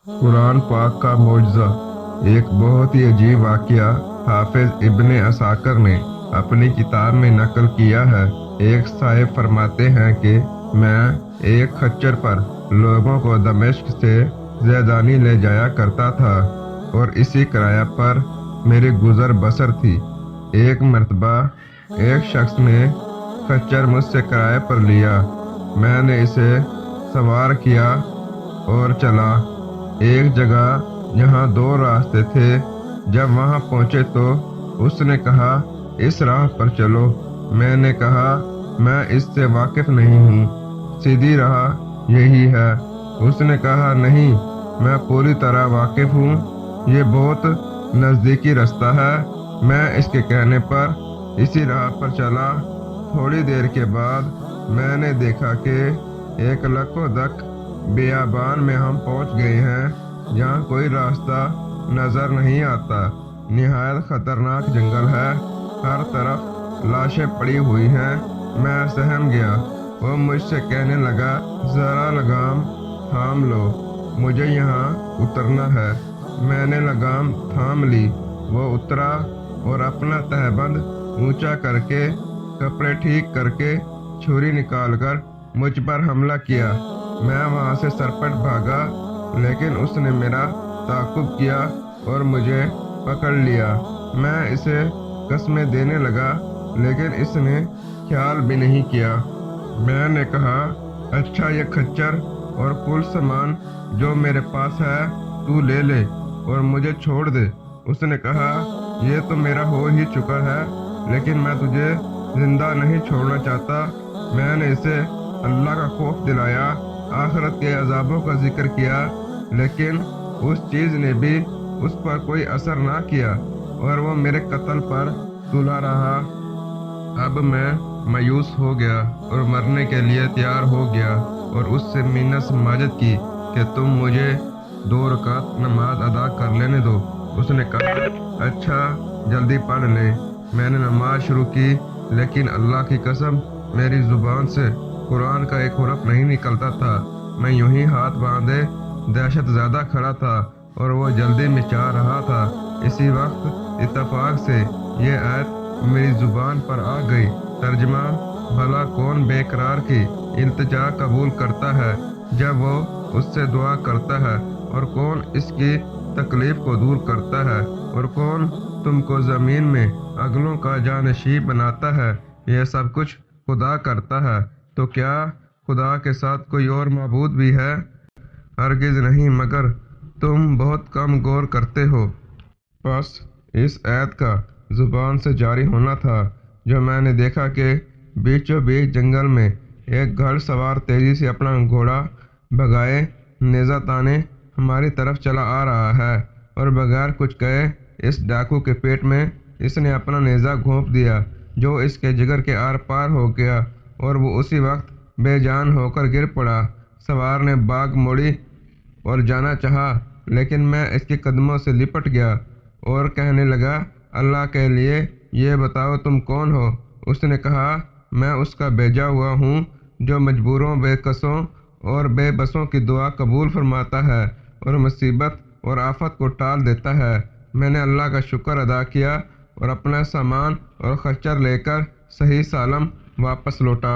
कुरान पाक का मौजज़ा। एक बहुत ही अजीब वाक़या हाफिज इब्ने असाकर ने अपनी किताब में नकल किया है। एक साहिब फरमाते हैं कि मैं एक खच्चर पर लोगों को दमिश्क से ज़ैदानी ले जाया करता था और इसी किराया पर मेरी गुज़र बसर थी। एक मर्तबा एक शख्स ने खच्चर मुझसे किराए पर लिया। मैंने इसे सवार किया और चला। एक जगह जहाँ दो रास्ते थे, जब वहाँ पहुँचे तो उसने कहा, इस राह पर चलो। मैंने कहा, मैं इससे वाकिफ नहीं हूँ, सीधी राह यही है। उसने कहा, नहीं, मैं पूरी तरह वाकिफ हूँ, ये बहुत नज़दीकी रास्ता है। मैं इसके कहने पर इसी राह पर चला। थोड़ी देर के बाद मैंने देखा कि एक लकोदक बियाबान में हम पहुंच गए हैं, जहाँ कोई रास्ता नजर नहीं आता। निहायत खतरनाक जंगल है, हर तरफ लाशें पड़ी हुई हैं। मैं सहम गया। वो मुझसे कहने लगा, जरा लगाम थाम लो, मुझे यहाँ उतरना है। मैंने लगाम थाम ली। वो उतरा और अपना तहबंद ऊंचा करके, कपड़े ठीक करके, छुरी निकालकर मुझ पर हमला किया। मैं वहाँ से सरपट भागा, लेकिन उसने मेरा ताक़ुब किया और मुझे पकड़ लिया। मैं इसे कस्में देने लगा, लेकिन इसने ख्याल भी नहीं किया। मैंने कहा, अच्छा, ये खच्चर और कुल सामान जो मेरे पास है तू ले ले और मुझे छोड़ दे। उसने कहा, ये तो मेरा हो ही चुका है, लेकिन मैं तुझे जिंदा नहीं छोड़ना चाहता। मैंने इसे अल्लाह का खौफ दिलाया, आखिरत के अजाबों का जिक्र किया, लेकिन उस चीज़ ने भी उस पर कोई असर ना किया और वो मेरे कत्ल पर तुला रहा। अब मैं मायूस हो गया और मरने के लिए तैयार हो गया और उससे मिन्नत समाजत की कि तुम मुझे 2 रकात नमाज अदा कर लेने दो। उसने कहा, अच्छा, जल्दी पढ़ ले। मैंने नमाज शुरू की, लेकिन अल्लाह की कसम, मेरी ज़ुबान से कुरान का एक हरफ नहीं निकलता था। मैं यूं ही हाथ बांधे दहशत ज़्यादा खड़ा था और वो जल्दी में चाह रहा था। इसी वक्त इत्तफाक से ये आयत मेरी ज़ुबान पर आ गई। तर्जमा, भला कौन बेकरार की इल्तिजा कबूल करता है जब वो उससे दुआ करता है, और कौन इसकी तकलीफ को दूर करता है, और कौन तुमको ज़मीन में अगलों का जानशीं बनाता है। यह सब कुछ खुदा करता है, तो क्या खुदा के साथ कोई और माबूद भी है? हरगिज़ नहीं, मगर तुम बहुत कम गौर करते हो। बस इस आयत का ज़ुबान से जारी होना था, जो मैंने देखा कि बीचों बीच जंगल में एक घड़सवार तेज़ी से अपना घोड़ा भगाए नेज़ा ताने हमारी तरफ चला आ रहा है, और बगैर कुछ कहे इस डाकू के पेट में इसने अपना नेज़ा घोंप दिया, जो इसके जिगर के आर पार हो गया, और वो उसी वक्त बेजान होकर गिर पड़ा। सवार ने बाग मोड़ी और जाना चाहा, लेकिन मैं इसके कदमों से लिपट गया और कहने लगा, अल्लाह के लिए ये बताओ तुम कौन हो? उसने कहा, मैं उसका भेजा हुआ हूँ जो मजबूरों, बेकसों और बेबसों की दुआ कबूल फरमाता है और मुसीबत और आफत को टाल देता है। मैंने अल्लाह का शुक्र अदा किया और अपना सामान और खच्चर लेकर सही सालम वापस लौटा।